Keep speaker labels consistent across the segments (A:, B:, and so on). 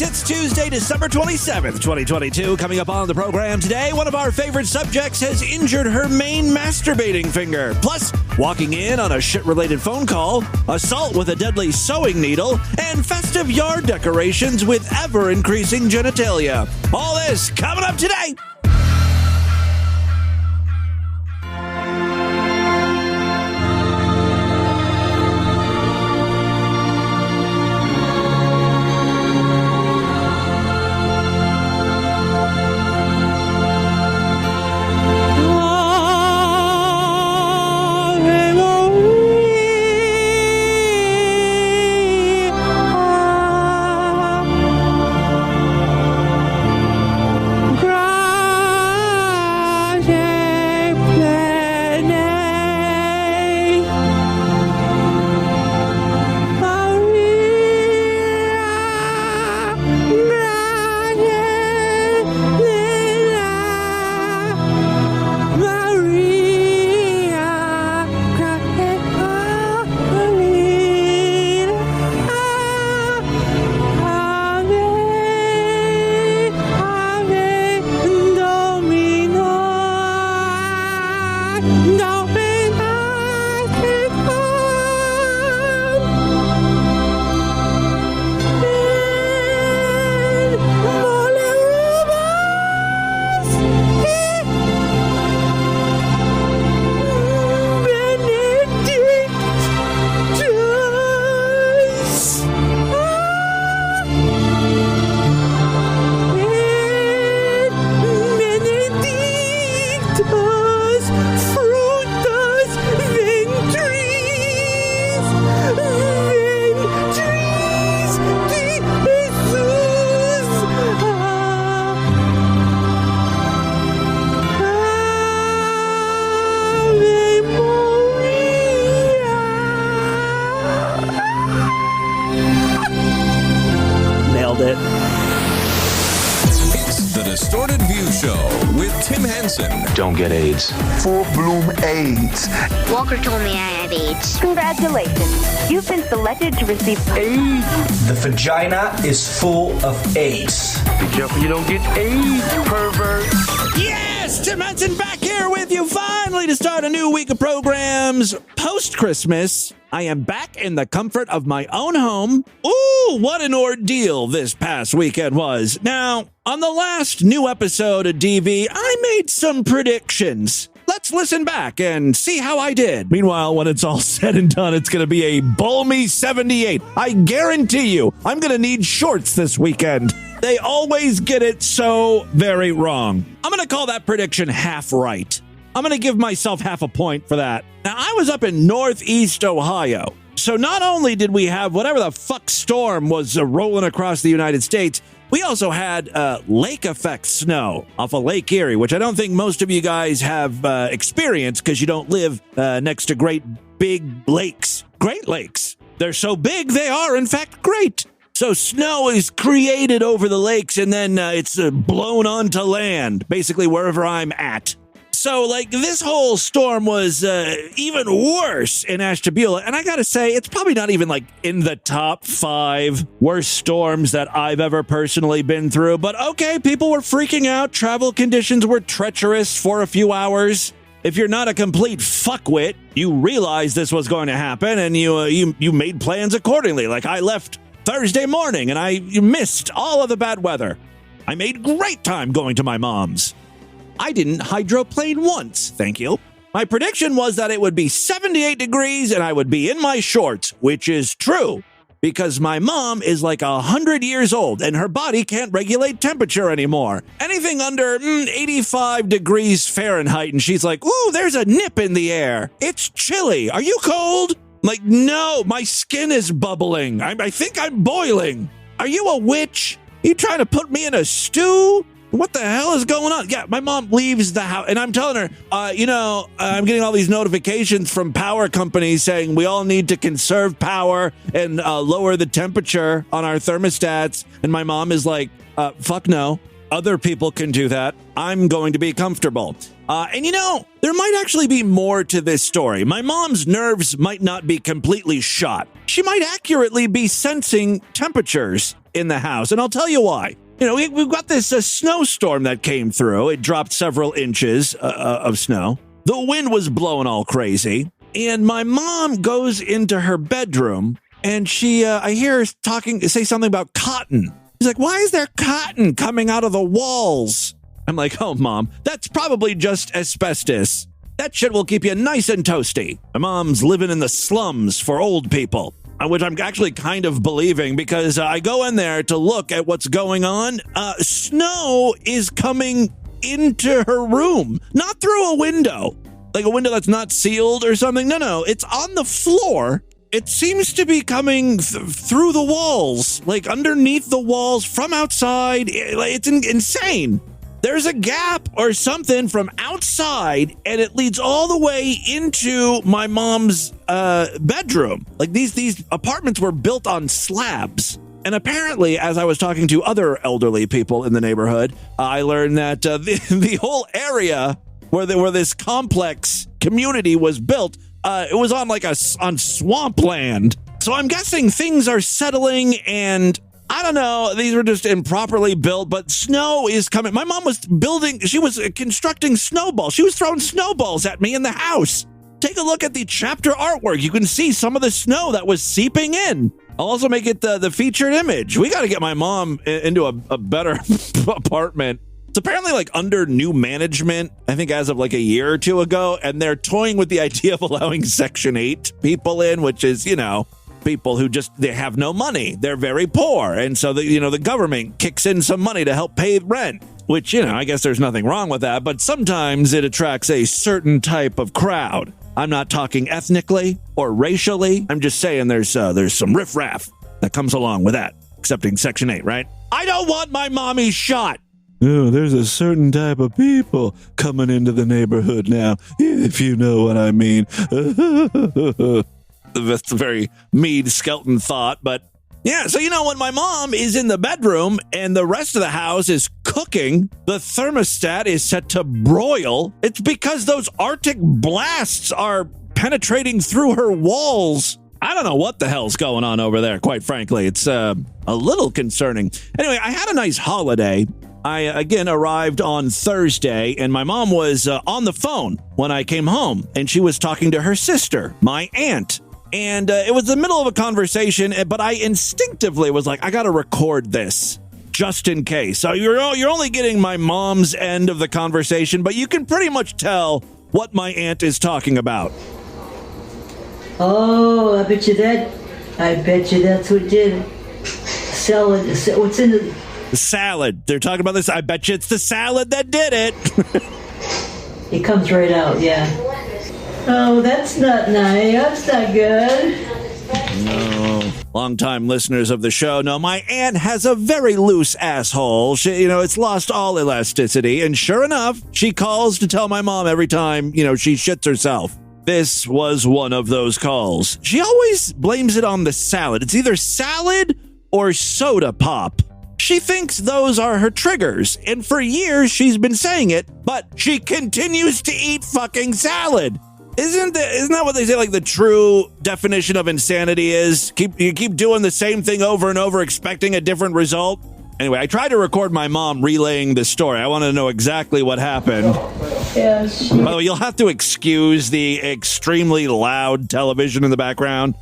A: It's Tuesday, December 27th, 2022. Coming up on the program today, one of our favorite subjects has injured her main masturbating finger. Plus, walking in on a shit-related phone call, assault with a deadly sewing needle, and festive yard decorations with ever-increasing genitalia. All this coming up today.
B: Don't get AIDS.
C: Full-bloom AIDS.
D: Walker told me I had AIDS.
E: Congratulations. You've been selected to receive AIDS.
F: The vagina is full of AIDS.
B: Be careful you don't get AIDS, pervert.
A: Yes! Tim Henson back here with you finally to start a new week of programs. Post-Christmas, I am back in the comfort of my own home. Ooh, what an ordeal this past weekend was. Now, on the last new episode of DV, I made some predictions. Let's listen back and see how I did. Meanwhile, when it's all said and done, it's going to be a balmy 78. I guarantee you, I'm going to need shorts this weekend. They always get it so very wrong. I'm going to call that prediction half right. I'm going to give myself half a point for that. Now, I was up in Northeast Ohio. So not only did we have whatever the fuck storm was rolling across the United States, we also had lake effect snow off of Lake Erie, which I don't think most of you guys have experienced because you don't live next to great big lakes. Great lakes. They're so big, they are, in fact, great. So snow is created over the lakes and then it's blown onto land, basically wherever I'm at. So, this whole storm was even worse in Ashtabula. And I got to say, it's probably not even, in the top 5 worst storms that I've ever personally been through. But, okay, people were freaking out. Travel conditions were treacherous for a few hours. If you're not a complete fuckwit, you realized this was going to happen, and you made plans accordingly. Like, I left Thursday morning, and I missed all of the bad weather. I made great time going to my mom's. I didn't hydroplane once, thank you. My prediction was that it would be 78 degrees and I would be in my shorts, which is true, because my mom is 100 years old and her body can't regulate temperature anymore. Anything under 85 degrees Fahrenheit and she's like, ooh, there's a nip in the air. It's chilly. Are you cold? No, my skin is bubbling. I think I'm boiling. Are you a witch? You trying to put me in a stew? What the hell is going on? Yeah, my mom leaves the house, and I'm telling her, I'm getting all these notifications from power companies saying we all need to conserve power and lower the temperature on our thermostats. And my mom is like, fuck no. Other people can do that. I'm going to be comfortable. And there might actually be more to this story. My mom's nerves might not be completely shot. She might accurately be sensing temperatures. in the house, and I'll tell you why. You know, we've got this snowstorm that came through. It dropped several inches of snow. The wind was blowing all crazy, and my mom goes into her bedroom, and I hear her say something about cotton. She's like, why is there cotton coming out of the walls? I'm like, oh, Mom, that's probably just asbestos. That shit will keep you nice and toasty. My mom's living in the slums for old people, which I'm actually kind of believing because I go in there to look at what's going on. Snow is coming into her room, not through a window, like a window that's not sealed or something. No, it's on the floor. It seems to be coming through the walls, like underneath the walls from outside. It's insane. There's a gap or something from outside, and it leads all the way into my mom's bedroom. Like these apartments were built on slabs. And apparently, as I was talking to other elderly people in the neighborhood, I learned that the whole area where this complex community was built, it was on on swampland. So I'm guessing things are settling, and I don't know, these were just improperly built, but snow is coming. My mom was constructing snowballs. She was throwing snowballs at me in the house. Take a look at the chapter artwork. You can see some of the snow that was seeping in. I'll also make it the featured image. We got to get my mom into a better apartment. It's apparently under new management, I think as of a year or two ago, and they're toying with the idea of allowing Section 8 people in, which is, people who they have no money. They're very poor. And so the government kicks in some money to help pay rent, which, I guess there's nothing wrong with that. But sometimes it attracts a certain type of crowd. I'm not talking ethnically or racially. I'm just saying there's some riffraff that comes along with that, accepting Section 8, right? I don't want my mommy shot. Oh, there's a certain type of people coming into the neighborhood now, if you know what I mean. That's a very Meade Skelton thought, but yeah, so when my mom is in the bedroom and the rest of the house is cooking, the thermostat is set to broil. It's because those Arctic blasts are penetrating through her walls. I don't know what the hell's going on over there, quite frankly. It's a little concerning. Anyway, I had a nice holiday. I, again, arrived on Thursday, and my mom was on the phone when I came home, and she was talking to her sister, my aunt. And it was the middle of a conversation, but I instinctively was like, I got to record this just in case. So you're only getting my mom's end of the conversation, but you can pretty much tell what my aunt is talking about.
G: Oh, I bet you that's what did it. Salad. What's in it?
A: The salad. They're talking about this. I bet you it's the salad that did it.
G: It comes right out, yeah. Oh, that's not nice. That's not good.
A: No. Longtime listeners of the show know my aunt has a very loose asshole. She, it's lost all elasticity. And sure enough, she calls to tell my mom every time, she shits herself. This was one of those calls. She always blames it on the salad. It's either salad or soda pop. She thinks those are her triggers. And for years, she's been saying it, but she continues to eat fucking salad. Isn't that what they say, the true definition of insanity is? You keep doing the same thing over and over, expecting a different result? Anyway, I tried to record my mom relaying this story. I want to know exactly what happened.
G: Yes.
A: By the way, you'll have to excuse the extremely loud television in the background.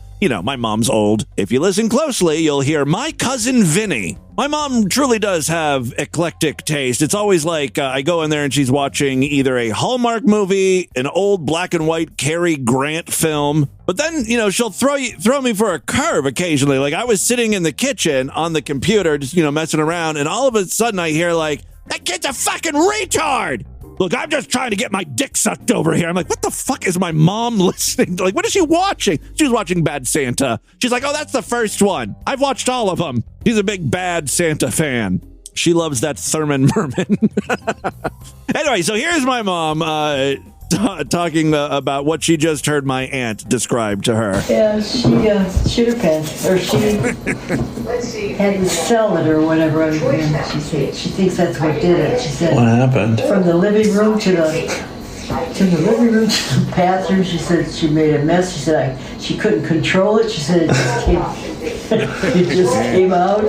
A: My mom's old. If you listen closely, you'll hear my cousin Vinny. My mom truly does have eclectic taste. It's always like I go in there and she's watching either a Hallmark movie, an old black and white Cary Grant film, but then, she'll throw me for a curve occasionally. Like I was sitting in the kitchen on the computer, just, messing around, and all of a sudden I hear that kid's a fucking retard. Look, I'm just trying to get my dick sucked over here. I'm like, what the fuck is my mom listening to? What is she watching? She was watching Bad Santa. She's like, oh, that's the first one. I've watched all of them. She's a big Bad Santa fan. She loves that Thurman Merman. Anyway, so here's my mom talking about what she just heard my aunt describe to her.
G: Yeah, she shit her pants, or she had the salad or whatever. She thinks that's what did it. She said,
B: what happened?
G: From the living room to the bathroom. She said she made a mess. She said she couldn't control it. She said it just came It just came out.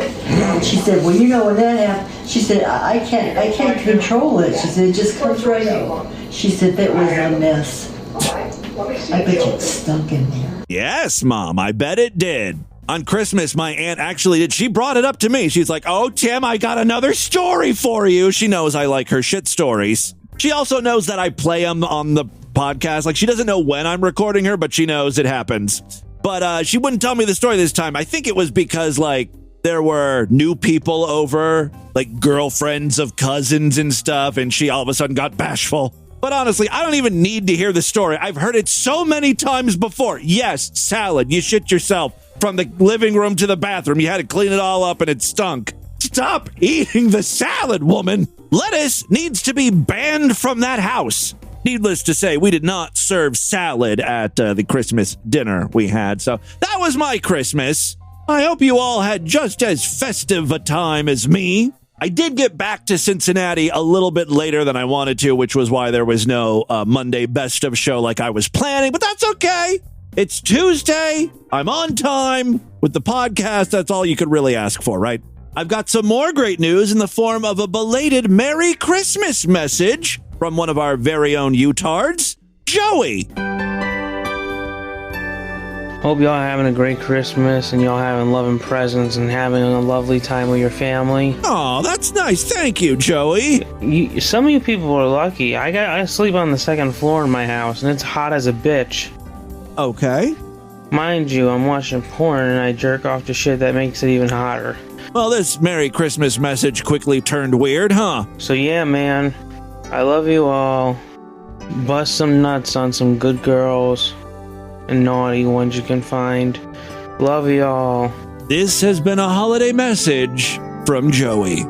G: She said, well, you know, when that happened, she said, I can't control it. She said, it just comes right out. She said, that was a mess. I bet you it stunk in there.
A: Yes, Mom, I bet it did. On Christmas, my aunt actually did. She brought it up to me. She's like, oh, Tim, I got another story for you. She knows I like her shit stories. She also knows that I play them on the podcast. Like, she doesn't know when I'm recording her, but she knows it happens. But she wouldn't tell me the story this time. I think it was because, like, there were new people over, like girlfriends of cousins and stuff, and she all of a sudden got bashful. But honestly, I don't even need to hear the story. I've heard it so many times before. Yes, salad. You shit yourself from the living room to the bathroom. You had to clean it all up and it stunk. Stop eating the salad, woman. Lettuce needs to be banned from that house. Needless to say, we did not serve salad at the Christmas dinner we had. So that was my Christmas. I hope you all had just as festive a time as me. I did get back to Cincinnati a little bit later than I wanted to, which was why there was no Monday best of show like I was planning, but that's okay. It's Tuesday. I'm on time with the podcast. That's all you could really ask for, right? I've got some more great news in the form of a belated Merry Christmas message from one of our very own Youtards, Joey.
H: Hope y'all having a great Christmas and y'all having loving presents and having a lovely time with your family.
A: Oh, that's nice. Thank you, Joey.
H: Some of you people are lucky. I sleep on the second floor in my house and it's hot as a bitch.
A: Okay.
H: Mind you, I'm watching porn and I jerk off to shit that makes it even hotter.
A: Well, this Merry Christmas message quickly turned weird, huh?
H: So yeah, man. I love you all. Bust some nuts on some good girls and naughty ones you can find. Love y'all.
A: This has been a holiday message from Joey.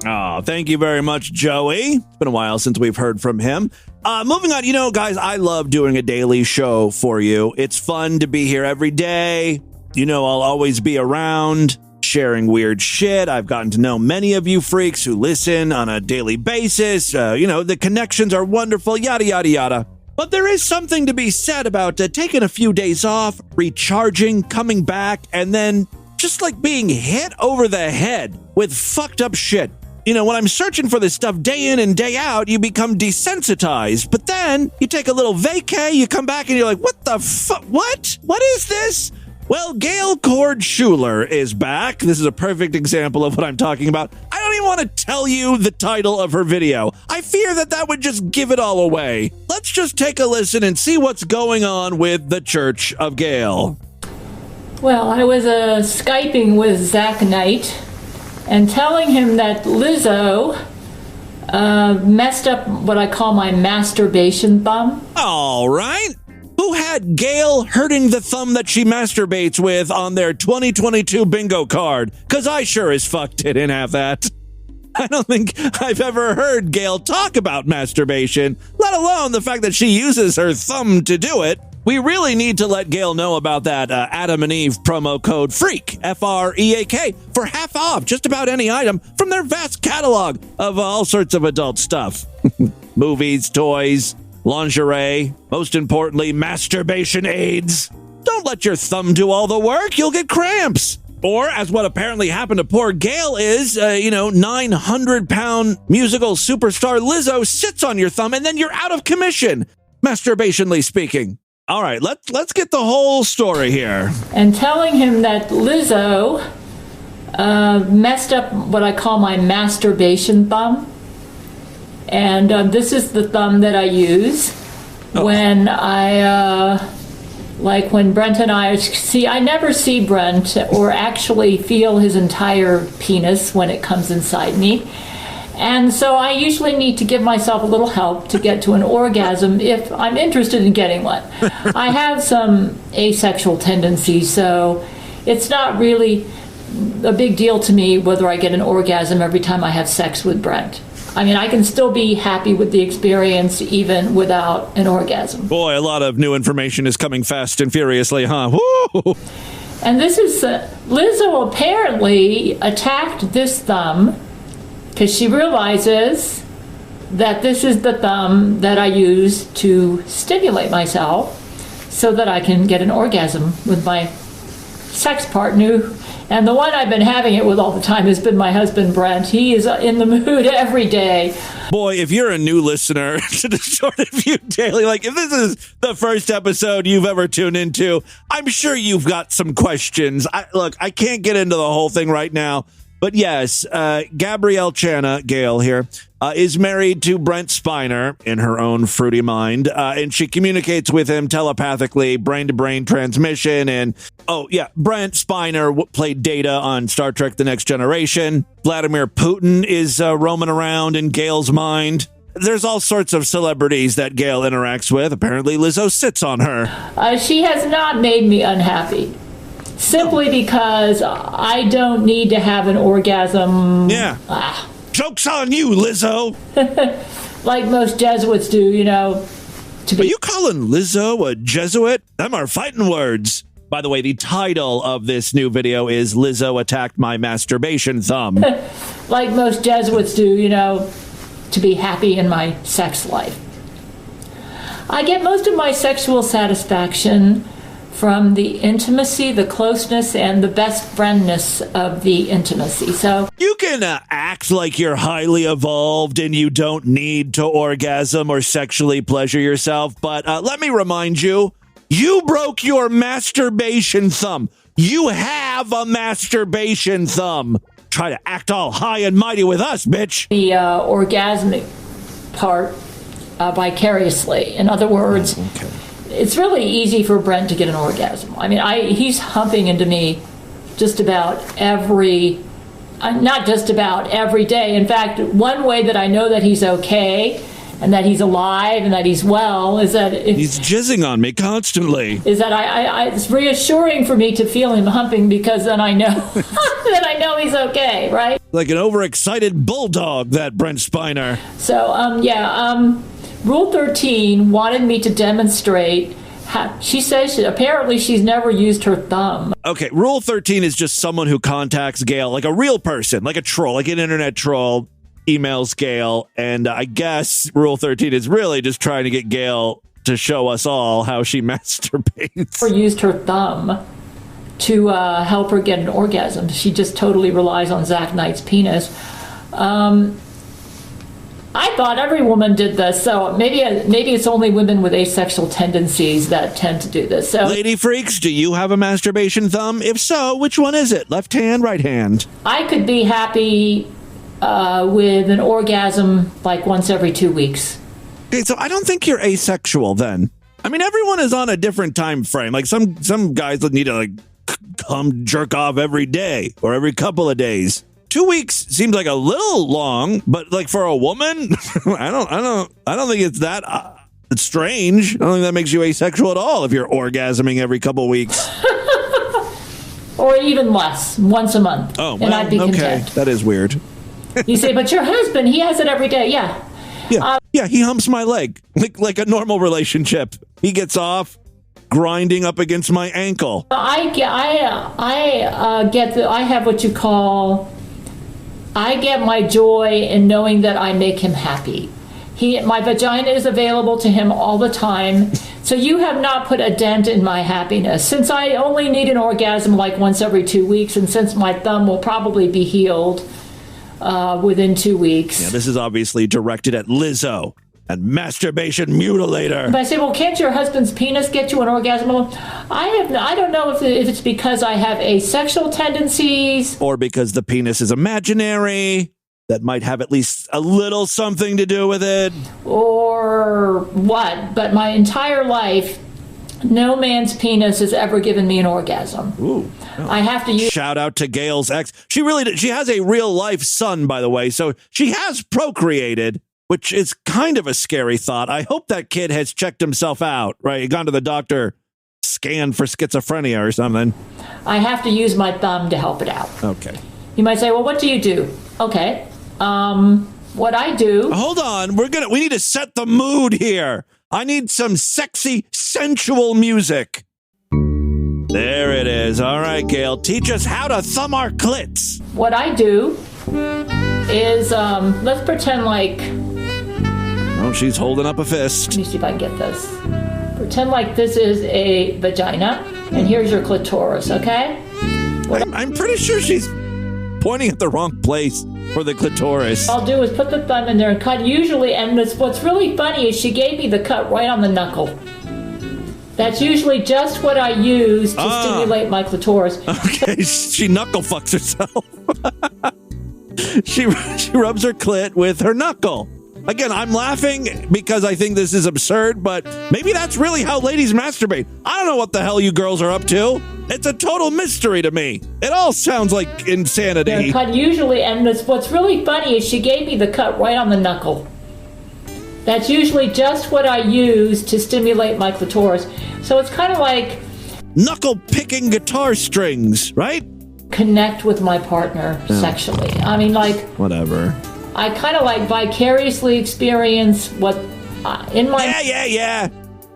A: Oh, thank you very much, Joey. It's been a while since we've heard from him. Moving on, you know, guys, I love doing a daily show for you. It's fun to be here every day. You know, I'll always be around sharing weird shit. I've gotten to know many of you freaks who listen on a daily basis. You know, the connections are wonderful, yada, yada, yada. But there is something to be said about taking a few days off, recharging, coming back, and then just like being hit over the head with fucked up shit. You know, when I'm searching for this stuff day in and day out, you become desensitized. But then you take a little vacay, you come back and you're like, what the fuck? What? What is this? Well, Gail Cord-Schuler is back. This is a perfect example of what I'm talking about. I don't even want to tell you the title of her video. I fear that would just give it all away. Let's just take a listen and see what's going on with the Church of Gail.
I: Well, I was Skyping with Zach Knight and telling him that Lizzo messed up what I call my masturbation thumb.
A: All right. Who had Gail hurting the thumb that she masturbates with on their 2022 bingo card? Because I sure as fuck didn't have that. I don't think I've ever heard Gail talk about masturbation, let alone the fact that she uses her thumb to do it. We really need to let Gail know about that Adam and Eve promo code FREAK, F-R-E-A-K, for half off just about any item from their vast catalog of all sorts of adult stuff. Movies, toys, lingerie, most importantly, masturbation aids. Don't let your thumb do all the work. You'll get cramps. Or, as what apparently happened to poor Gail is, 900-pound musical superstar Lizzo sits on your thumb and then you're out of commission, masturbationally speaking. All right, let's get the whole story here.
I: And telling him that Lizzo messed up what I call my masturbation thumb. And this is the thumb that I use when when Brent and I never see Brent or actually feel his entire penis when it comes inside me. And so I usually need to give myself a little help to get to an orgasm if I'm interested in getting one. I have some asexual tendencies, so it's not really a big deal to me whether I get an orgasm every time I have sex with Brent. I mean, I can still be happy with the experience even without an orgasm.
A: Boy, a lot of new information is coming fast and furiously, huh? Woo!
I: And this is, Lizzo apparently attacked this thumb because she realizes that this is the thumb that I use to stimulate myself so that I can get an orgasm with my sex partner, and the one I've been having it with all the time has been my husband, Brent. He is in the mood every day.
A: Boy, if you're a new listener to the Short of You Daily, like if this is the first episode you've ever tuned into, I'm sure you've got some questions. I can't get into the whole thing right now. But yes, Gabrielle Channa, Gail here, is married to Brent Spiner in her own fruity mind, and she communicates with him telepathically, brain-to-brain transmission, and, Brent Spiner played Data on Star Trek The Next Generation. Vladimir Putin is roaming around in Gail's mind. There's all sorts of celebrities that Gail interacts with. Apparently, Lizzo sits on her.
I: She has not made me unhappy. Simply because I don't need to have an orgasm.
A: Yeah. Joke's on you, Lizzo.
I: Like most Jesuits do, Are
A: you calling Lizzo a Jesuit? Them are fighting words. By the way, the title of this new video is Lizzo Attacked My Masturbation Thumb.
I: Like most Jesuits do, to be happy in my sex life. I get most of my sexual satisfaction from the intimacy, the closeness, and the best friendness of the intimacy. So
A: you can act like you're highly evolved and you don't need to orgasm or sexually pleasure yourself, but let me remind you, you broke your masturbation thumb. You have a masturbation thumb. Try to act all high and mighty with us, bitch.
I: The orgasmic part vicariously. In other words,
A: okay.
I: It's really easy for Brent to get an orgasm. I mean, he's humping into me just about not just about every day. In fact, one way that I know that he's okay and that he's alive and that he's well is that
A: he's jizzing on me constantly.
I: Is that it's reassuring for me to feel him humping because then I know that I know he's okay, right?
A: Like an overexcited bulldog, that Brent Spiner.
I: So, Rule 13 wanted me to demonstrate how, she says apparently she's never used her thumb.
A: Okay, Rule 13 is just someone who contacts Gail, like a real person, like a troll, like an internet troll, emails Gail, and I guess Rule 13 is really just trying to get Gail to show us all how she masturbates.
I: Or used her thumb to help her get an orgasm. She just totally relies on Zach Knight's penis. I thought every woman did this, so maybe it's only women with asexual tendencies that tend to do this. So,
A: lady freaks, do you have a masturbation thumb? If so, which one is it? Left hand, right hand?
I: I could be happy with an orgasm like once every 2 weeks.
A: Okay, so I don't think you're asexual then. I mean, everyone is on a different time frame. Like some guys need to come jerk off every day or every couple of days. 2 weeks seems like a little long, but like for a woman, I don't think it's that it's strange. I don't think that makes you asexual at all if you're orgasming every couple weeks.
I: Or even less, once a month.
A: Oh, well,
I: and I'd be content.
A: Okay, that is weird.
I: You say, but your husband, he has it every day. Yeah.
A: Yeah, he humps my leg like a normal relationship. He gets off grinding up against my ankle. I have what you call. I get my joy in knowing that I make him happy. My vagina is available to him all the time. So you have not put a dent in my happiness. Since I only need an orgasm like once every 2 weeks, and since my thumb will probably be healed within 2 weeks. Yeah, this is obviously directed at Lizzo and masturbation mutilator.
I: But I say, well, can't your husband's penis get you an orgasm? I don't know if it's because I have asexual tendencies.
A: Or because the penis is imaginary. That might have at least a little something to do with it.
I: Or what? But my entire life, no man's penis has ever given me an orgasm.
A: Ooh. Oh.
I: I have to use... Shout
A: out to Gail's ex. She has a real life son, by the way. So she has procreated, which is kind of a scary thought. I hope that kid has checked himself out, right? Gone to the doctor, scanned for schizophrenia or something.
I: I have to use my thumb to help it out.
A: Okay.
I: You might say, well, what do you do? Okay. What I do...
A: Hold on. We need to set the mood here. I need some sexy, sensual music. There it is. All right, Gail. Teach us how to thumb our clits.
I: What I do is, let's pretend like...
A: Oh, she's holding up a fist.
I: Let me see if I can get this. Pretend like this is a vagina, and here's your clitoris, okay?
A: I'm pretty sure she's pointing at the wrong place for the clitoris.
I: I'll do is put the thumb in there and cut. Usually, and what's really funny is she gave me the cut right on the knuckle. That's usually just what I use to stimulate my clitoris.
A: Okay, she knuckle fucks herself. She rubs her clit with her knuckle. Again, I'm laughing because I think this is absurd, but maybe that's really how ladies masturbate. I don't know what the hell you girls are up to. It's a total mystery to me. It all sounds like insanity.
I: Cut usually, and what's really funny is she gave me the cut right on the knuckle. That's usually just what I use to stimulate my clitoris. So it's kind of like
A: knuckle picking guitar strings, right?
I: Connect with my partner sexually. I mean, like
A: whatever.
I: I kind of like vicariously experience what in my
A: yeah.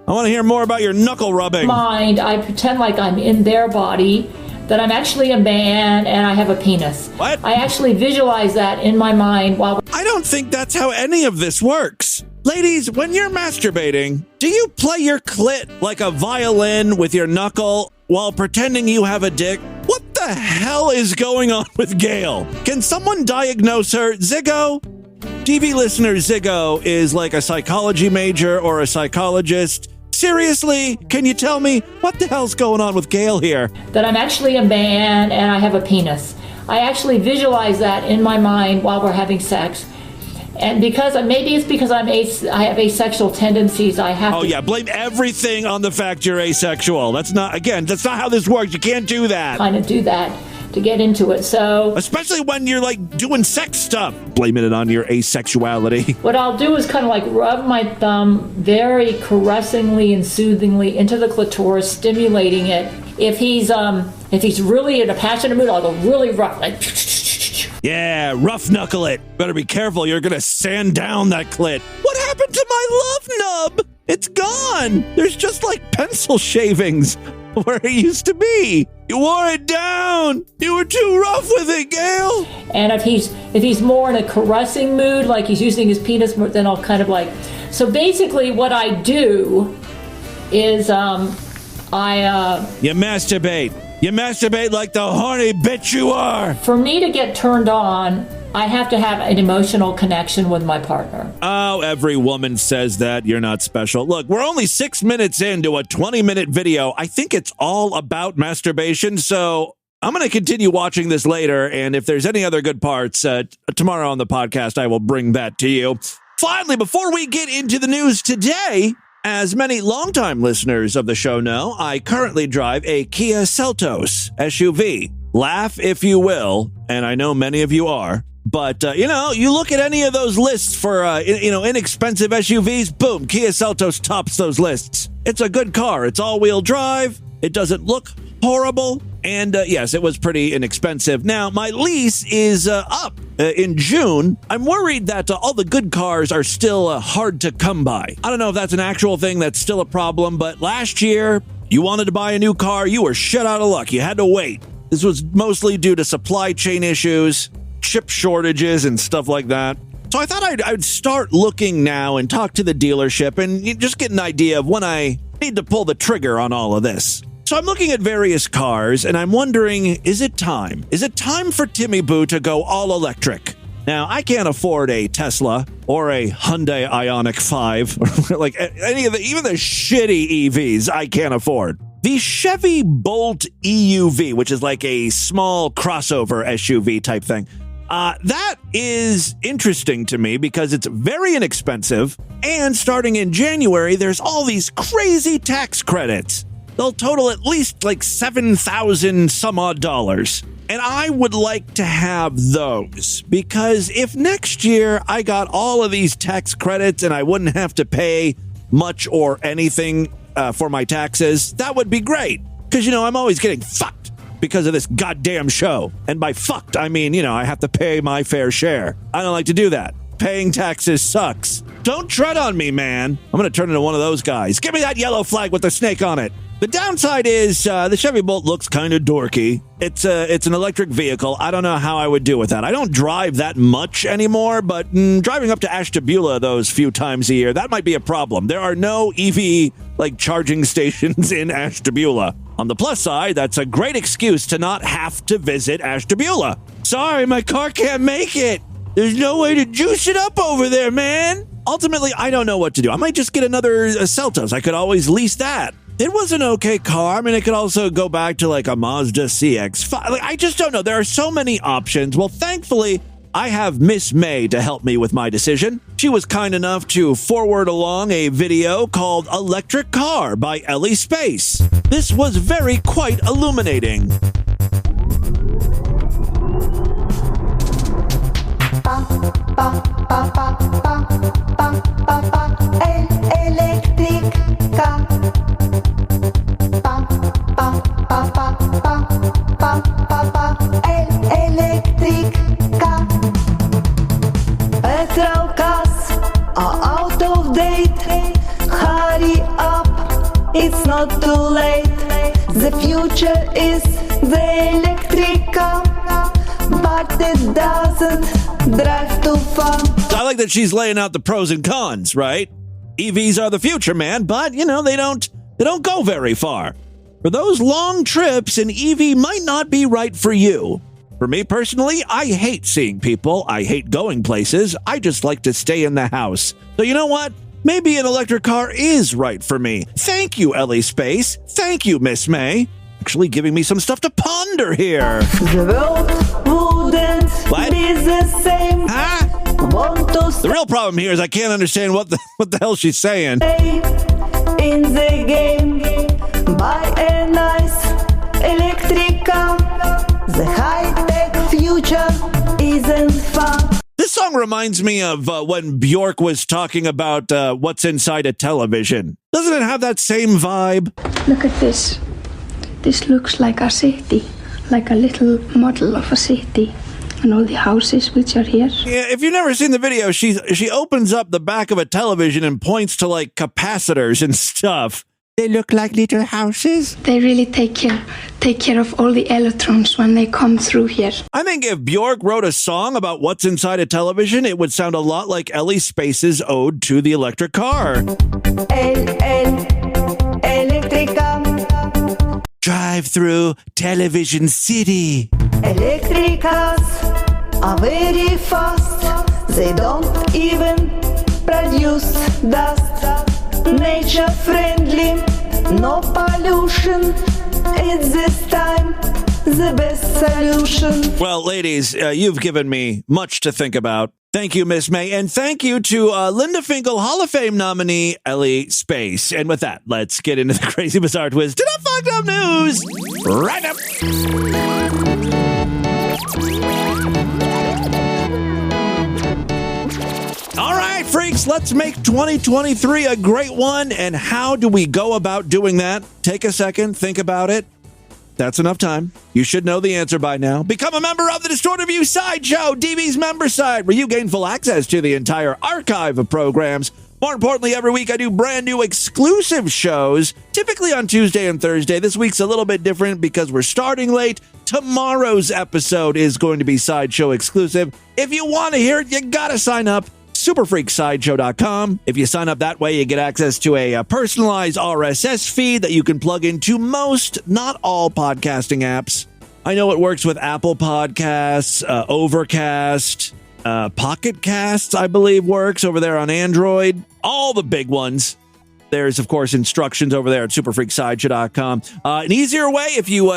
A: I want to hear more about your knuckle rubbing.
I: Mind, I pretend like I'm in their body, that I'm actually a man and I have a penis.
A: What?
I: I actually visualize that in my mind while
A: I don't think that's how any of this works. Ladies, when you're masturbating, do you play your clit like a violin with your knuckle while pretending you have a dick? What the hell is going on with Gail? Can someone diagnose her? Ziggo? TV listener Ziggo is like a psychology major or a psychologist. Seriously, can you tell me what the hell's going on with Gail here?
I: That I'm actually a man and I have a penis. I actually visualize that in my mind while we're having sex. And because maybe it's because I have asexual tendencies, I have to...
A: Oh, yeah, blame everything on the fact you're asexual. That's not how this works. You can't do that.
I: Kind of do that to get into it, so...
A: Especially when you're, like, doing sex stuff. Blaming it on your asexuality.
I: What I'll do is kind of, like, rub my thumb very caressingly and soothingly into the clitoris, stimulating it. If he's really in a passionate mood, I'll go really rough, like...
A: Yeah, rough knuckle it. Better be careful, you're gonna sand down that clit. What happened to my love nub? It's gone. There's just like pencil shavings where it used to be. You wore it down. You were too rough with it, Gail.
I: And if he's more in a caressing mood, like he's using his penis more, then I'll kind of like... So basically what I do is
A: You masturbate. You masturbate like the horny bitch you are.
I: For me to get turned on, I have to have an emotional connection with my partner.
A: Oh, every woman says that. You're not special. Look, we're only 6 minutes into a 20-minute video. I think it's all about masturbation, so I'm going to continue watching this later, and if there's any other good parts, tomorrow on the podcast, I will bring that to you. Finally, before we get into the news today... As many longtime listeners of the show know, I currently drive a Kia Seltos SUV. Laugh if you will, and I know many of you are, but, you look at any of those lists for, inexpensive SUVs, boom, Kia Seltos tops those lists. It's a good car. It's all-wheel drive. It doesn't look horrible. And, yes, it was pretty inexpensive. Now, my lease is up in June. I'm worried that all the good cars are still hard to come by. I don't know if that's an actual thing that's still a problem, but last year, you wanted to buy a new car, you were shut out of luck. You had to wait. This was mostly due to supply chain issues, chip shortages, and stuff like that. So I thought I'd start looking now and talk to the dealership and just get an idea of when I need to pull the trigger on all of this. So I'm looking at various cars, and I'm wondering, is it time? Is it time for Timmy Boo to go all electric? Now, I can't afford a Tesla or a Hyundai Ioniq 5, or like any of even the shitty EVs I can't afford. The Chevy Bolt EUV, which is like a small crossover SUV type thing, that is interesting to me because it's very inexpensive, and starting in January, there's all these crazy tax credits. They'll total at least like $7,000 some odd dollars. And I would like to have those because if next year I got all of these tax credits and I wouldn't have to pay much or anything for my taxes, that would be great. Because, I'm always getting fucked because of this goddamn show. And by fucked, I mean, I have to pay my fair share. I don't like to do that. Paying taxes sucks. Don't tread on me, man. I'm going to turn into one of those guys. Give me that yellow flag with the snake on it. The downside is the Chevy Bolt looks kind of dorky. It's an electric vehicle. I don't know how I would do with that. I don't drive that much anymore, but driving up to Ashtabula those few times a year, that might be a problem. There are no EV charging stations in Ashtabula. On the plus side, that's a great excuse to not have to visit Ashtabula. Sorry, my car can't make it. There's no way to juice it up over there, man. Ultimately, I don't know what to do. I might just get another Seltos. I could always lease that. It was an okay car. I mean, it could also go back to a Mazda CX-5. I just don't know. There are so many options. Well, thankfully, I have Miss May to help me with my decision. She was kind enough to forward along a video called Electric Car by Ellie Space. This was quite illuminating.
G: Petrol cars are out of date. Hurry up, it's not too late. The future is the electric car, but it doesn't drive too far.
A: I like that she's laying out the pros and cons, right? EVs are the future, man, but they don't go very far. For those long trips, an EV might not be right for you. For me personally, I hate seeing people. I hate going places. I just like to stay in the house. So you know what? Maybe an electric car is right for me. Thank you, Ellie Space. Thank you, Miss May. Actually giving me some stuff to ponder here.
G: The world wouldn't be the same.
A: Huh? The real problem here is I can't understand what the hell she's saying.
G: In the game, buy a nice electric car. The high-tech future isn't fun.
A: This song reminds me of when Bjork was talking about what's inside a television. Doesn't it have that same vibe?
J: Look at this. This looks like a city, like a little model of a city. And all the houses which are here.
A: Yeah, if you've never seen the video, she opens up the back of a television and points to capacitors and stuff. They look like little houses.
J: They really take care of all the electrons when they come through here.
A: I think if Bjork wrote a song about what's inside a television, it would sound a lot like Ellie Space's ode to the electric car.
G: Electric car.
A: Drive through Television City.
G: Electric cars are very fast. They don't even produce dust. Nature friendly, no pollution. It's this time the best solution.
A: Well, ladies, you've given me much to think about. Thank you, Miss May, and thank you to Linda Finkel Hall of Fame nominee Ellie Space. And with that, let's get into the crazy, bizarre twist to the fucked up news. Roundup. All right, freaks, let's make 2023 a great one. And how do we go about doing that? Take a second, think about it. That's enough time. You should know the answer by now. Become a member of the Distorted View Sideshow, DV's member site, where you gain full access to the entire archive of programs. More importantly, every week I do brand new exclusive shows, typically on Tuesday and Thursday. This week's a little bit different because we're starting late. Tomorrow's episode is going to be Sideshow exclusive. If you want to hear it, you gotta sign up. Superfreaksideshow.com. If you sign up that way, you get access to a personalized RSS feed that you can plug into most, not all, podcasting apps. I know it works with Apple Podcasts, Overcast, Pocket Casts, I believe works over there on Android. All the big ones. There's, of course, instructions over there at superfreaksideshow.com. An easier way, if you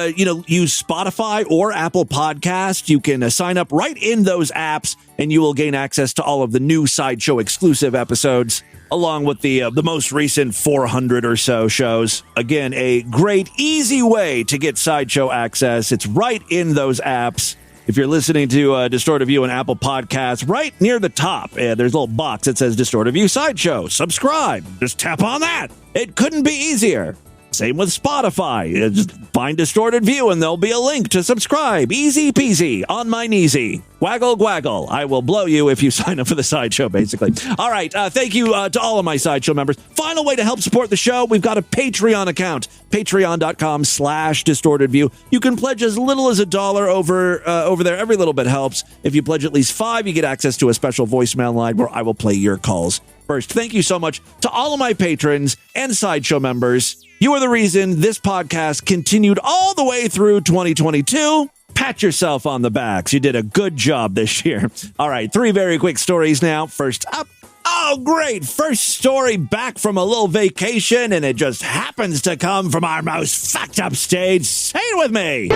A: use Spotify or Apple Podcasts, you can sign up right in those apps, and you will gain access to all of the new Sideshow exclusive episodes, along with the most recent 400 or so shows. Again, a great, easy way to get Sideshow access. It's right in those apps. If you're listening to Distorted View on Apple Podcasts, right near the top, there's a little box that says Distorted View Sideshow. Subscribe. Just tap on that. It couldn't be easier. Same with Spotify. Just find Distorted View and there'll be a link to subscribe. Easy peasy on my kneesy. Waggle, waggle. I will blow you if you sign up for the sideshow, basically. All right. Thank you to all of my sideshow members. Final way to help support the show, we've got a Patreon account, patreon.com/distortedview. You can pledge as little as $1 over there. Every little bit helps. If you pledge at least $5, you get access to a special voicemail line where I will play your calls first. Thank you so much to all of my patrons and sideshow members. You are the reason this podcast continued all the way through 2022. Pat yourself on the backs. You did a good job this year. All right, 3 very quick stories now. First up. Oh, great. First story back from a little vacation, and it just happens to come from our most fucked up state. Say it with me.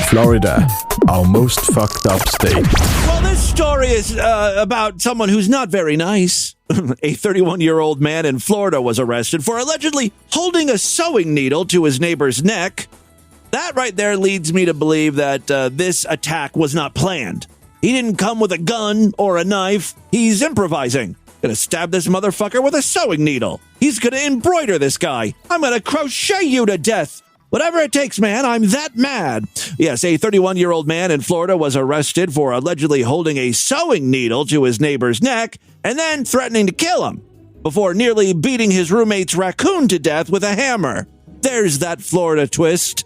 K: Florida, our most fucked up state.
A: Well, this story is about someone who's not very nice. A 31-year-old man in Florida was arrested for allegedly holding a sewing needle to his neighbor's neck. That right there leads me to believe that this attack was not planned. He didn't come with a gun or a knife. He's improvising. Gonna stab this motherfucker with a sewing needle. He's gonna embroider this guy. I'm gonna crochet you to death. Whatever it takes, man. I'm that mad. Yes, a 31-year-old man in Florida was arrested for allegedly holding a sewing needle to his neighbor's neck and then threatening to kill him before nearly beating his roommate's raccoon to death with a hammer. There's that Florida twist.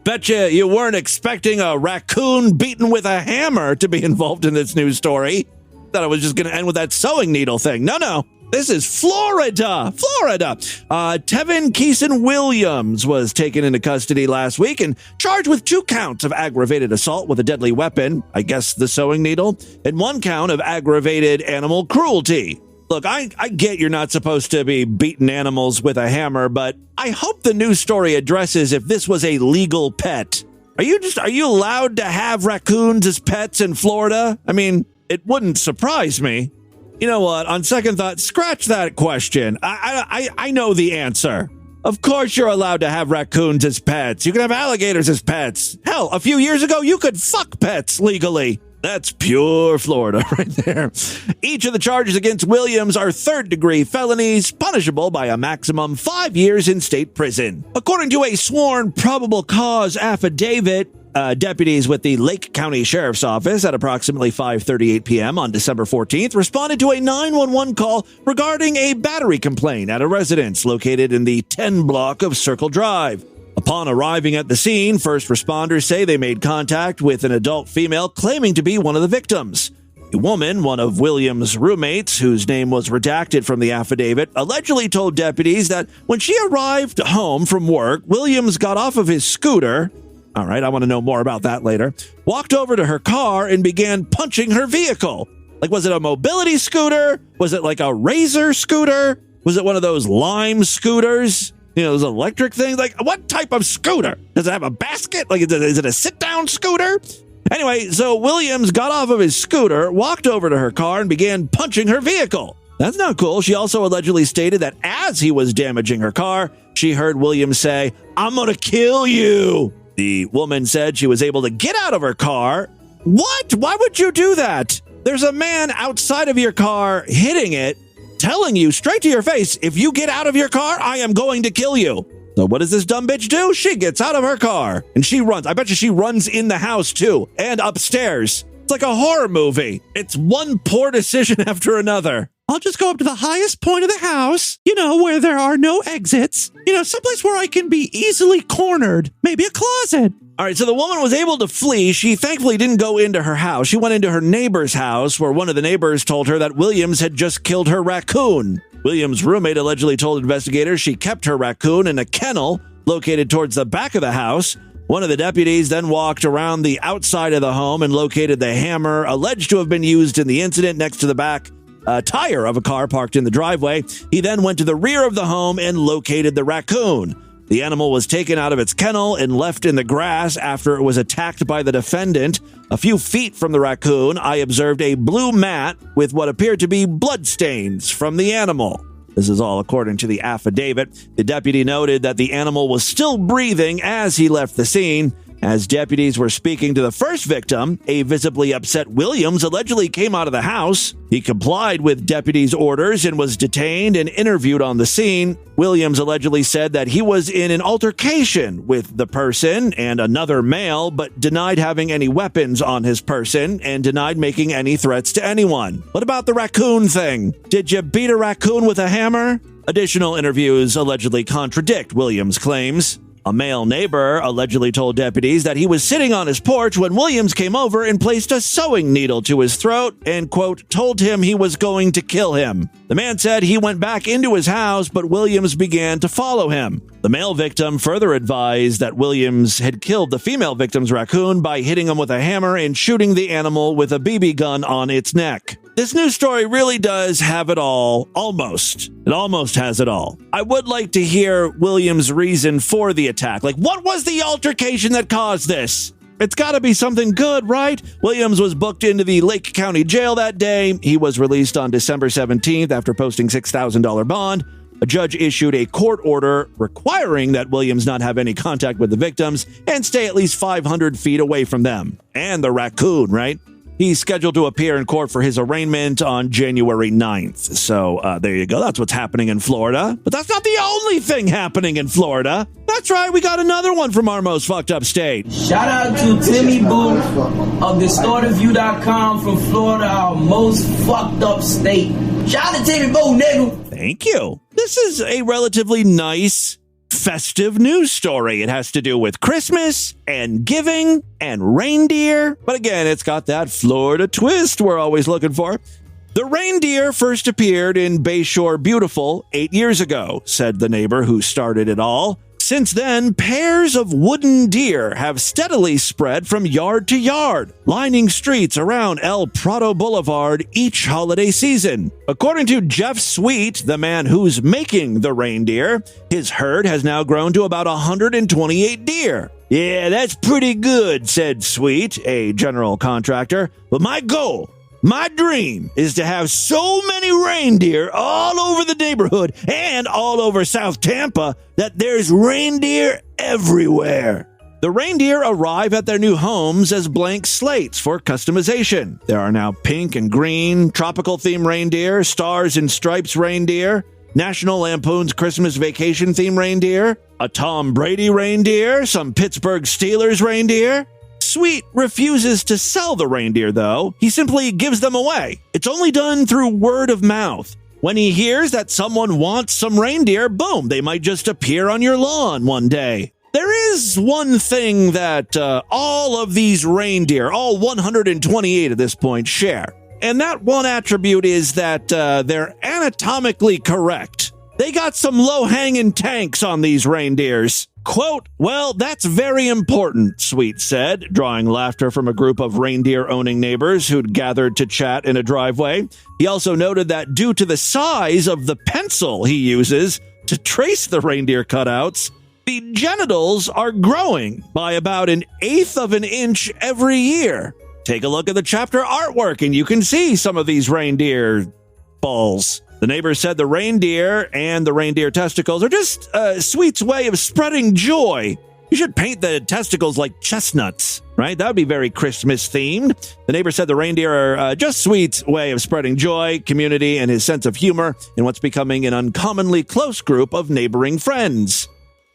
A: Betcha you weren't expecting a raccoon beaten with a hammer to be involved in this news story. Thought it was just going to end with that sewing needle thing. No. This is Florida. Tevin Keeson Williams was taken into custody last week and charged with 2 counts of aggravated assault with a deadly weapon, I guess the sewing needle, and 1 count of aggravated animal cruelty. Look, I get you're not supposed to be beating animals with a hammer, but I hope the news story addresses if this was a legal pet. Are you allowed to have raccoons as pets in Florida? I mean, it wouldn't surprise me. You know what? On second thought, scratch that question. I know the answer. Of course you're allowed to have raccoons as pets. You can have alligators as pets. Hell, a few years ago, you could fuck pets legally. That's pure Florida right there. Each of the charges against Williams are 3rd-degree felonies, punishable by a maximum 5 years in state prison. According to a sworn probable cause affidavit, deputies with the Lake County Sheriff's Office at approximately 5:38 p.m. on December 14th responded to a 911 call regarding a battery complaint at a residence located in the 10 block of Circle Drive. Upon arriving at the scene, first responders say they made contact with an adult female claiming to be one of the victims. A woman, one of Williams' roommates, whose name was redacted from the affidavit, allegedly told deputies that when she arrived home from work, Williams got off of his scooter. All right, I want to know more about that later. Walked over to her car and began punching her vehicle. Like, was it a mobility scooter? Was it like a Razor scooter? Was it one of those Lime scooters? You know, those electric things? Like, what type of scooter? Does it have a basket? Like, is it a sit-down scooter? Anyway, so Williams got off of his scooter, walked over to her car, and began punching her vehicle. That's not cool. She also allegedly stated that as he was damaging her car, she heard Williams say, "I'm gonna kill you." The woman said she was able to get out of her car. What? Why would you do that? There's a man outside of your car hitting it, telling you straight to your face, if you get out of your car, I am going to kill you. So what does this dumb bitch do? She gets out of her car and she runs. I bet you she runs in the house too and upstairs. It's like a horror movie. It's one poor decision after another. I'll just go up to the highest point of the house, where there are no exits, someplace where I can be easily cornered, maybe a closet. All right, so the woman was able to flee. She thankfully didn't go into her house. She went into her neighbor's house, where one of the neighbors told her that Williams had just killed her raccoon. Williams' roommate allegedly told investigators she kept her raccoon in a kennel located towards the back of the house. One of the deputies then walked around the outside of the home and located the hammer alleged to have been used in the incident next to the back tire of a car parked in the driveway. He then went to the rear of the home and located the raccoon. The animal was taken out of its kennel and left in the grass after it was attacked by the defendant. A few feet from the raccoon, I observed a blue mat with what appeared to be bloodstains from the animal. This is all according to the affidavit. The deputy noted that the animal was still breathing as he left the scene. As deputies were speaking to the first victim, a visibly upset Williams allegedly came out of the house. He complied with deputies' orders and was detained and interviewed on the scene. Williams allegedly said that he was in an altercation with the person and another male, but denied having any weapons on his person and denied making any threats to anyone. What about the raccoon thing? Did you beat a raccoon with a hammer? Additional interviews allegedly contradict Williams' claims. A male neighbor allegedly told deputies that he was sitting on his porch when Williams came over and placed a sewing needle to his throat and, quote, told him he was going to kill him. The man said he went back into his house, but Williams began to follow him. The male victim further advised that Williams had killed the female victim's raccoon by hitting him with a hammer and shooting the animal with a BB gun on its neck. This news story really does have it all, almost. It almost has it all. I would like to hear Williams' reason for the attack. Like, what was the altercation that caused this? It's got to be something good, right? Williams was booked into the Lake County Jail that day. He was released on December 17th after posting $6,000 bond. A judge issued a court order requiring that Williams not have any contact with the victims and stay at least 500 feet away from them. And the raccoon, right? He's scheduled to appear in court for his arraignment on January 9th. So there you go. That's what's happening in Florida. But that's not the only thing happening in Florida. That's right. We got another one from our most fucked up state.
L: Shout out to Timmy Boo of DistortedView.com from Florida, our most fucked up state. Shout out to Timmy Boo, nigga.
A: Thank you. This is a relatively nice, festive news story. It has to do with Christmas and giving and reindeer. But again, it's got that Florida twist we're always looking for. The reindeer first appeared in Bayshore Beautiful 8 years ago, said the neighbor who started it all. Since then, pairs of wooden deer have steadily spread from yard to yard, lining streets around El Prado Boulevard each holiday season. According to Jeff Sweet, the man who's making the reindeer, his herd has now grown to about 128 deer. Yeah, that's pretty good, said Sweet, a general contractor. But my goal, my dream, is to have so many reindeer all over the neighborhood and all over South Tampa that there's reindeer everywhere. The reindeer arrive at their new homes as blank slates for customization. There are now pink and green, tropical-themed reindeer, stars and stripes reindeer, National Lampoon's Christmas Vacation-themed reindeer, a Tom Brady reindeer, some Pittsburgh Steelers reindeer. Sweet refuses to sell the reindeer, though. He simply gives them away. It's only done through word of mouth. When he hears that someone wants some reindeer, boom, they might just appear on your lawn one day. There is one thing that all of these reindeer, all 128 at this point, share. And that one attribute is that they're anatomically correct. They got some low-hanging tanks on these reindeers. Quote, well, that's very important, Sweet said, drawing laughter from a group of reindeer-owning neighbors who'd gathered to chat in a driveway. He also noted that due to the size of the pencil he uses to trace the reindeer cutouts, the genitals are growing by about 1/8 of an inch every year. Take a look at the chapter artwork and you can see some of these reindeer balls. The neighbor said the reindeer and the reindeer testicles are just Sweet's way of spreading joy. You should paint the testicles like chestnuts, right? That would be very Christmas themed. The neighbor said the reindeer are just Sweet's way of spreading joy, community, and his sense of humor in what's becoming an uncommonly close group of neighboring friends.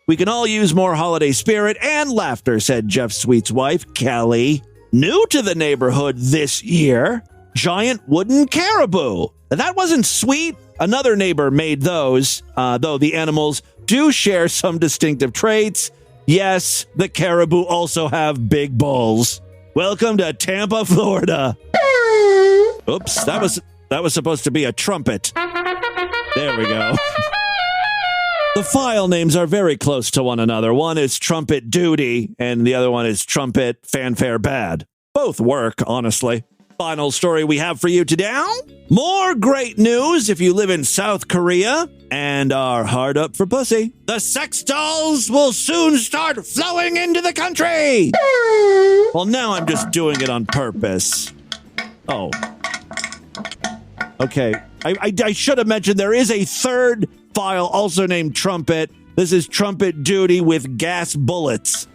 A: We can all use more holiday spirit and laughter, said Jeff Sweet's wife, Kelly. New to the neighborhood this year, giant wooden caribou. That wasn't Sweet. Another neighbor made those, though the animals do share some distinctive traits. Yes, the caribou also have big balls. Welcome to Tampa, Florida. Oops, that was supposed to be a trumpet. There we go. The file names are very close to one another. One is Trumpet Duty, and the other one is Trumpet Fanfare Bad. Both work, honestly. Final story we have for you today. More great news if you live in South Korea and are hard up for pussy. The sex dolls will soon start flowing into the country. Well, now I'm just doing it on purpose. Oh. Okay. I should have mentioned there is a third file also named Trumpet. This is Trumpet Duty with gas bullets.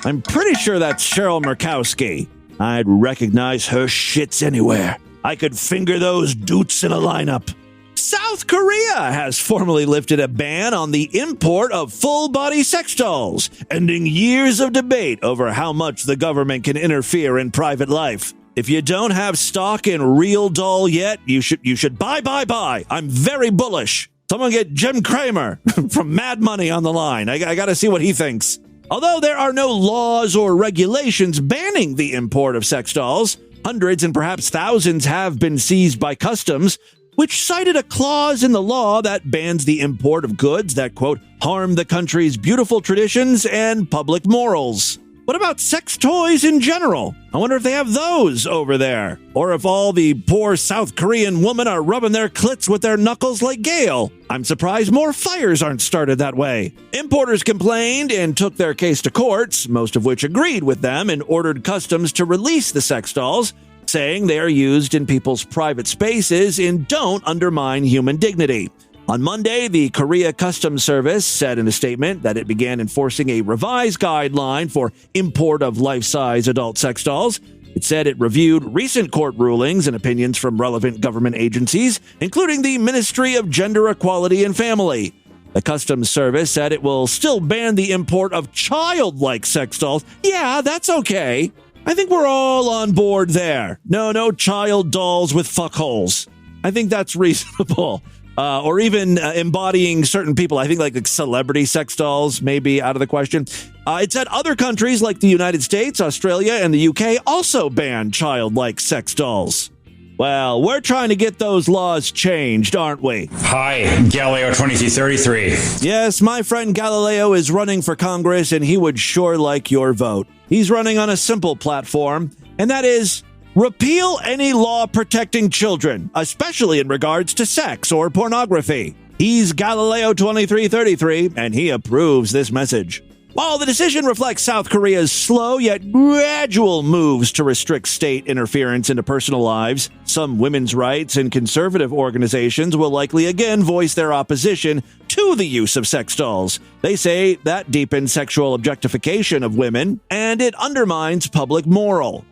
A: I'm pretty sure that's Cheryl Murkowski. I'd recognize her shits anywhere. I could finger those doots in a lineup. South Korea has formally lifted a ban on the import of full-body sex dolls, ending years of debate over how much the government can interfere in private life. If you don't have stock in real doll yet, you should buy. I'm very bullish. Someone get Jim Cramer from Mad Money on the line. I got to see what he thinks. Although there are no laws or regulations banning the import of sex dolls, hundreds and perhaps thousands have been seized by customs, which cited a clause in the law that bans the import of goods that, quote, harm the country's beautiful traditions and public morals. What about sex toys in general? I wonder if they have those over there. Or if all the poor South Korean women are rubbing their clits with their knuckles like Gail. I'm surprised more fires aren't started that way. Importers complained and took their case to courts, most of which agreed with them and ordered customs to release the sex dolls, saying they are used in people's private spaces and don't undermine human dignity. On Monday, the Korea Customs Service said in a statement that it began enforcing a revised guideline for import of life-size adult sex dolls. It said it reviewed recent court rulings and opinions from relevant government agencies, including the Ministry of Gender Equality and Family. The Customs Service said it will still ban the import of childlike sex dolls. Yeah, that's okay. I think we're all on board there. No child dolls with fuckholes. I think that's reasonable. Or even embodying certain people. I think like celebrity sex dolls may be out of the question. It said other countries like the United States, Australia, and the UK also ban childlike sex dolls. Well, we're trying to get those laws changed, aren't we?
M: Hi, Galileo 2333.
A: Yes, my friend Galileo is running for Congress, and he would sure like your vote. He's running on a simple platform, and that is repeal any law protecting children, especially in regards to sex or pornography. He's Galileo 2333, and he approves this message. While the decision reflects South Korea's slow yet gradual moves to restrict state interference into personal lives, some women's rights and conservative organizations will likely again voice their opposition to the use of sex dolls. They say that deepens sexual objectification of women, and it undermines public moral.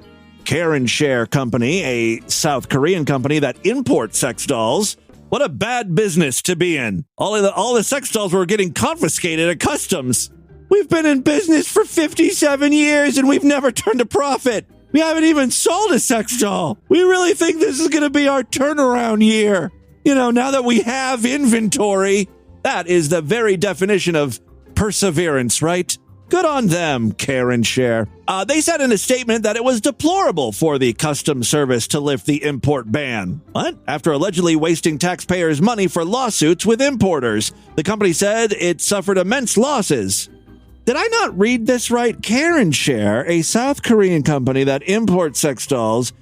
A: Karen Share Company, a South Korean company that imports sex dolls. What a bad business to be in. All the sex dolls were getting confiscated at customs. We've been in business for 57 years and we've never turned a profit. We haven't even sold a sex doll. We really think this is going to be our turnaround year. You know, now that we have inventory, that is the very definition of perseverance, right? Good on them, Karen Share. They said in a statement that it was deplorable for the Customs Service to lift the import ban. What? After allegedly wasting taxpayers' money for lawsuits with importers, the company said it suffered immense losses. Did I not read this right? Karen Share, a South Korean company that imports sex dolls,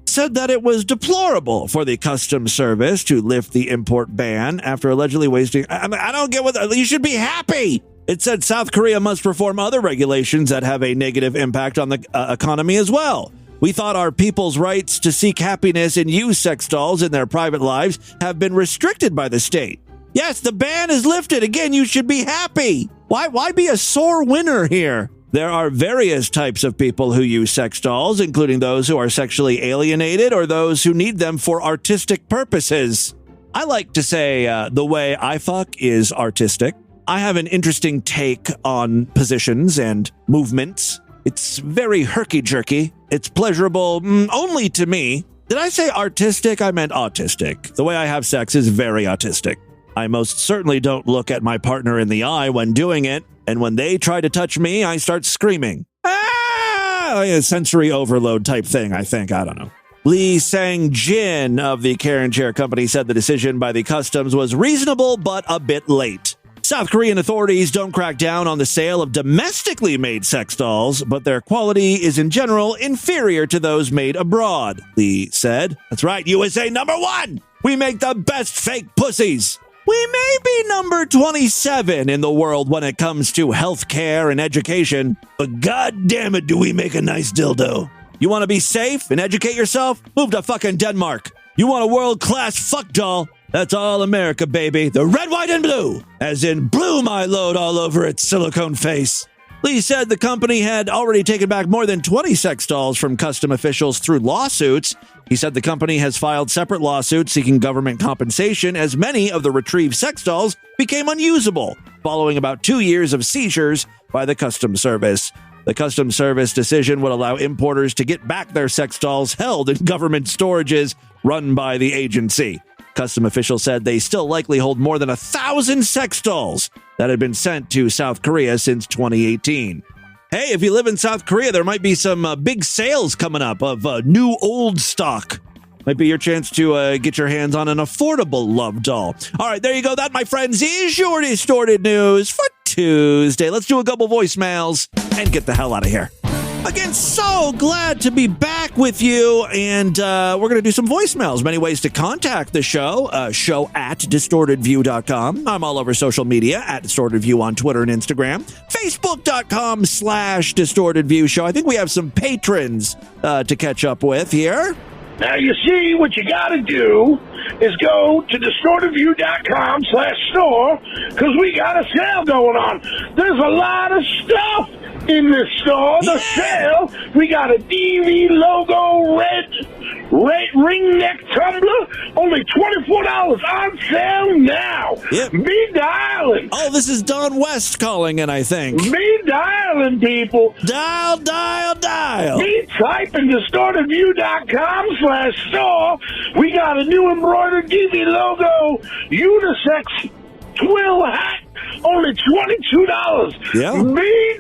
A: said that it was deplorable for the Customs Service to lift the import ban after allegedly wasting... I don't get what... You should be happy! It said South Korea must reform other regulations that have a negative impact on the economy as well. We thought our people's rights to seek happiness and use sex dolls in their private lives have been restricted by the state. Yes, the ban is lifted. Again, you should be happy. Why be a sore winner here? There are various types of people who use sex dolls, including those who are sexually alienated or those who need them for artistic purposes. I like to say the way I fuck is artistic. I have an interesting take on positions and movements. It's very herky-jerky. It's pleasurable only to me. Did I say artistic? I meant autistic. The way I have sex is very autistic. I most certainly don't look at my partner in the eye when doing it, and when they try to touch me, I start screaming. Ah! A sensory overload type thing, I think. I don't know. Lee Sang-jin of the Karen Share Company said the decision by the customs was reasonable but a bit late. South Korean authorities don't crack down on the sale of domestically made sex dolls, but their quality is in general inferior to those made abroad, Lee said. That's right, USA #1! We make the best fake pussies! We may be number 27 in the world when it comes to healthcare and education, but god damn it do we make a nice dildo. You want to be safe and educate yourself? Move to fucking Denmark. You want a world-class fuck doll? That's all America, baby. The red, white, and blue. As in, blew my load all over its silicone face. Lee said the company had already taken back more than 20 sex dolls from custom officials through lawsuits. He said the company has filed separate lawsuits seeking government compensation as many of the retrieved sex dolls became unusable following about 2 years of seizures by the Customs Service. The Customs Service decision would allow importers to get back their sex dolls held in government storages run by the agency. Custom officials said they still likely hold more than 1,000 sex dolls that had been sent to South Korea since 2018. Hey, if you live in South Korea, there might be some big sales coming up of new old stock. Might be your chance to get your hands on an affordable love doll. All right, there you go. That, my friends, is your Distorted News for Tuesday. Let's do a couple voicemails and get the hell out of here. Again, so glad to be back with you, and we're going to do some voicemails. Many ways to contact the show, show at distortedview.com. I'm all over social media, at distortedview on Twitter and Instagram. Facebook.com/distortedviewshow. I think we have some patrons to catch up with here.
N: Now, you see, what you got to do is go to distortedview.com/store, because we got a sale going on. There's a lot of stuff in this store. The sale, we got a DV logo red ring neck tumbler, only $24 on sale now.
A: Yep.
N: Be dialing.
A: Oh, this is Don West calling in, I think.
N: Be dialing, people.
A: Dial.
N: Be typing distortedview.com/store. We got a new embroidered DV logo unisex twill hat, only $22.
A: Yeah.
N: Be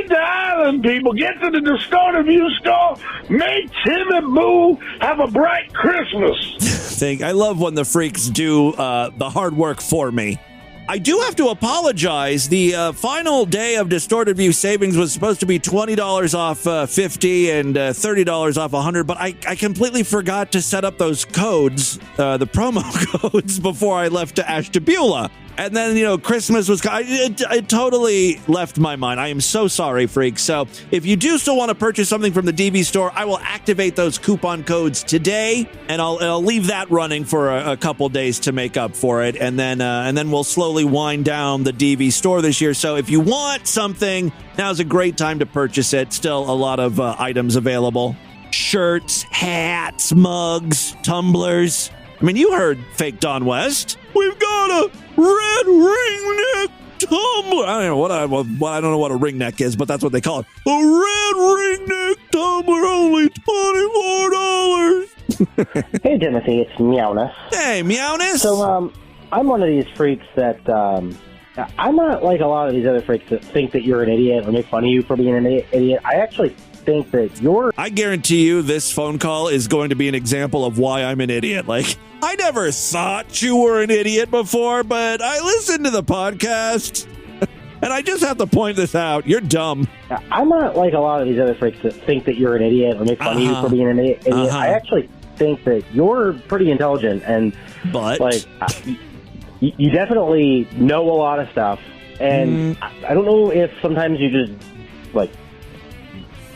N: dialing, people. Get to the Distorted View store. Make Tim and Boo have a bright Christmas.
A: I love when the freaks do the hard work for me. I do have to apologize. The final day of Distorted View savings was supposed to be $20 off 50 and $30 off 100, but I completely forgot to set up those codes, the promo codes, before I left to Ashtabula. And then, Christmas was... It totally left my mind. I am so sorry, freaks. So if you do still want to purchase something from the DV store, I will activate those coupon codes today, and I'll leave that running for a couple days to make up for it. And then we'll slowly wind down the DV store this year. So if you want something, now's a great time to purchase it. Still a lot of items available. Shirts, hats, mugs, tumblers. I mean, you heard fake Don West. We've got a red ring neck tumbler. I don't know what a ring neck is, but that's what they call it. A red ring neck tumbler, only $24.
O: Hey, Timothy, it's Meowness.
A: Hey, Meowness.
O: So, I'm one of these freaks that, I'm not like a lot of these other freaks that think that you're an idiot or make fun of you for being an idiot. I actually think that I
A: guarantee you this phone call is going to be an example of why I'm an idiot. Like, I never thought you were an idiot before, but I listened to the podcast, and I just have to point this out. You're dumb.
O: I'm not like a lot of these other freaks that think that you're an idiot or make fun of you for being an idiot. I actually think that you're pretty intelligent, and you definitely know a lot of stuff, and I don't know if sometimes you just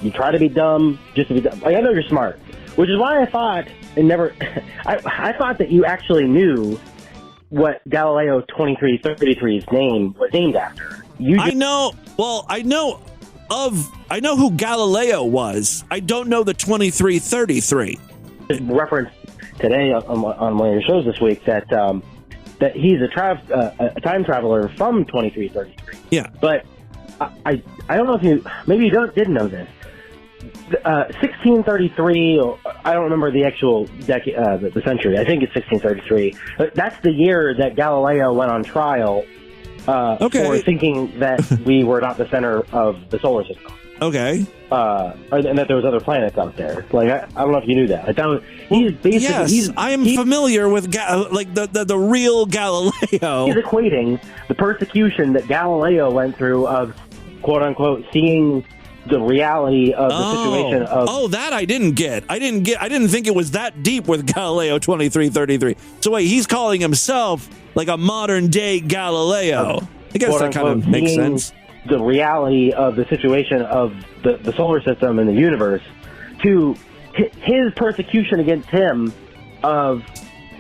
O: you try to be dumb just to be dumb. I know you're smart, which is why I thought I thought that you actually knew what Galileo 2333's name was named after.
A: I know who Galileo was. I don't know the 2333.
O: Reference today on one of your shows this week that he's a time traveler from 2333.
A: Yeah,
O: but I don't know if you didn't know this. 1633, I don't remember the actual the century. I think it's 1633. But that's the year that Galileo went on trial for thinking that we were not the center of the solar system.
A: Okay.
O: And that there was other planets out there. Like, I don't know if you knew that.
A: I am familiar with the real Galileo.
O: He's equating the persecution that Galileo went through of, quote unquote, seeing the reality of the situation of...
A: that I didn't get. I didn't think it was that deep with Galileo 2333. So wait, he's calling himself like a modern day Galileo. I guess that kind of makes sense.
O: The reality of the situation of the solar system and the universe to his persecution against him of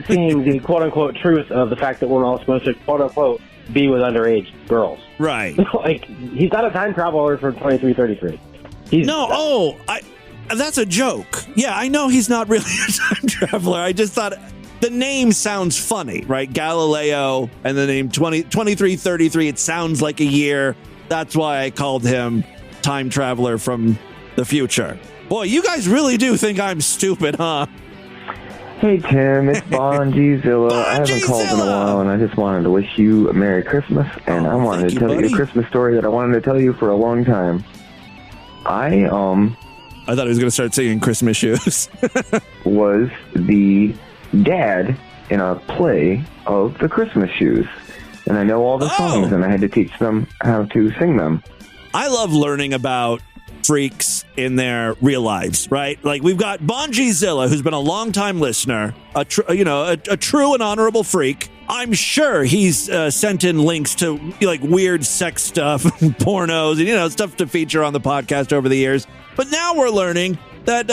O: seeing the quote unquote truth of the fact that we're all supposed to quote unquote be with underage girls.
A: Right.
O: Like, he's not a time traveler for 2333.
A: That's a joke. Yeah, I know he's not really a time traveler. I just thought the name sounds funny, right? Galileo and the name 2333. It sounds like a year. That's why I called him time traveler from the future. Boy, you guys really do think I'm stupid, huh?
P: Hey, Tim, it's Bonjizilla. I haven't called in a while, and I just wanted to wish you a Merry Christmas, and I wanted to tell you a Christmas story that I wanted to tell you for a long time. I
A: thought he was going to start singing Christmas shoes.
P: was the dad in a play of the Christmas shoes, and I know all the songs, and I had to teach them how to sing them.
A: I love learning about freaks in their real lives, right? Like, we've got Bonjizilla, who's been a longtime listener, a true and honorable freak. I'm sure he's sent in links to like weird sex stuff, pornos, and stuff to feature on the podcast over the years. But now we're learning that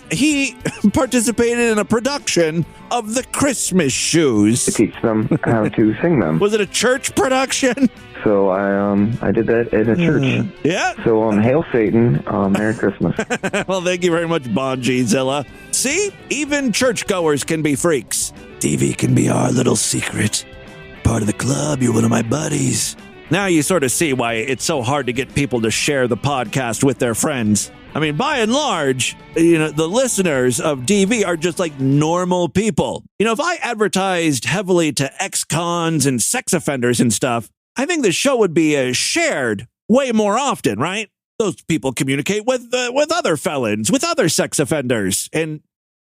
A: he participated in a production of the Christmas shoes.
P: To teach them how to sing them.
A: Was it a church production?
P: So I did that at a church.
A: Yeah.
P: So hail Satan, Merry Christmas.
A: Well, thank you very much, Bonjizilla. See, even churchgoers can be freaks. DV can be our little secret. Part of the club, you're one of my buddies. Now you sort of see why it's so hard to get people to share the podcast with their friends. I mean, by and large, the listeners of DV are just like normal people. If I advertised heavily to ex-cons and sex offenders and stuff, I think the show would be shared way more often, right? Those people communicate with other felons, with other sex offenders. And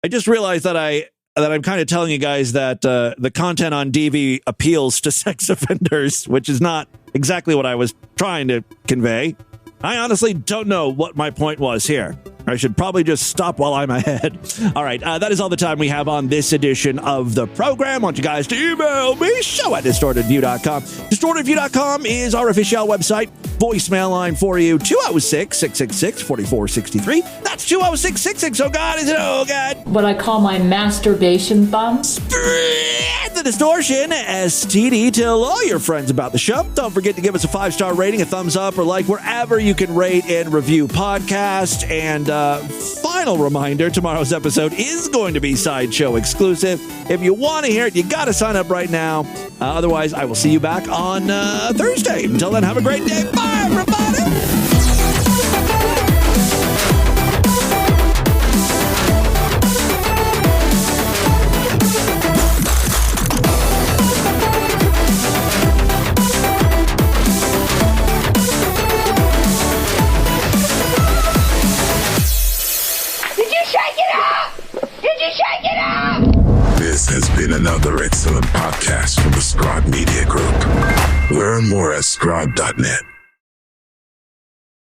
A: I just realized that I'm kind of telling you guys that the content on DV appeals to sex offenders, which is not exactly what I was trying to convey. I honestly don't know what my point was here. I should probably just stop while I'm ahead. All right, that is all the time we have on this edition of the program. I want you guys to email me, show@distortedview.com. Distortedview.com is our official website. Voicemail line for you, 206-666-4463. That's 206-66. Oh, God, is it? Oh, God.
I: What I call my masturbation thumb.
A: Spread the distortion, STD. Tell all your friends about the show. Don't forget to give us a 5-star rating, a thumbs up, or like wherever you can rate and review podcast. And final reminder, tomorrow's episode is going to be Sideshow exclusive. If you want to hear it, you got to sign up right now. Otherwise, I will see you back on Thursday. Until then, have a great day. Bye, everybody.
Q: This has been another excellent podcast from the Scribe Media Group. Learn more at scribe.net.